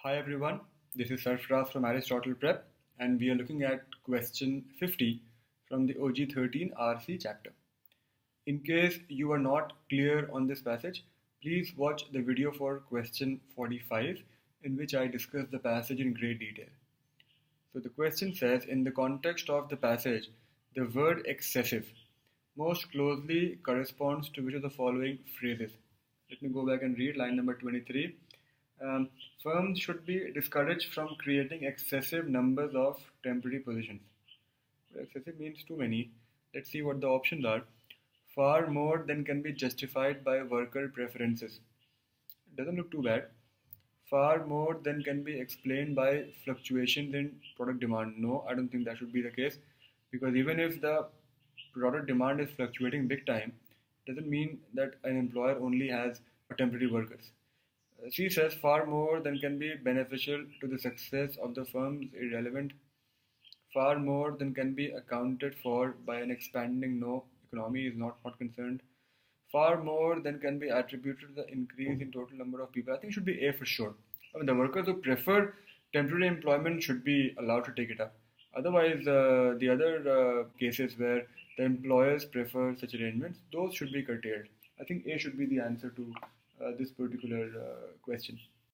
Hi everyone, this is Sarfraz from Aristotle Prep, and we are looking at question 50 from the OG13 RC chapter. In case you are not clear on this passage, please watch the video for question 45 in which I discuss the passage in great detail. So the question says, in the context of the passage, the word excessive most closely corresponds to which of the following phrases? Let me go back and read line number 23. Firms should be discouraged from creating excessive numbers of temporary positions. Excessive means too many. Let's see what the options are. Far more than can be justified by worker preferences. It doesn't look too bad. Far more than can be explained by fluctuations in product demand. No, I don't think that should be the case, because even if the product demand is fluctuating big time, it doesn't mean that an employer only has temporary workers. She says far more than can be beneficial to the success of the firm's irrelevant. Far more than can be accounted for by an expanding. No, economy is not concerned. Far more than can be attributed to the increase in total number of people. I think it should be A for sure. I mean, the workers who prefer temporary employment should be allowed to take it up. Otherwise, the other cases where the employers prefer such arrangements, those should be curtailed. I think A should be the answer to this particular question.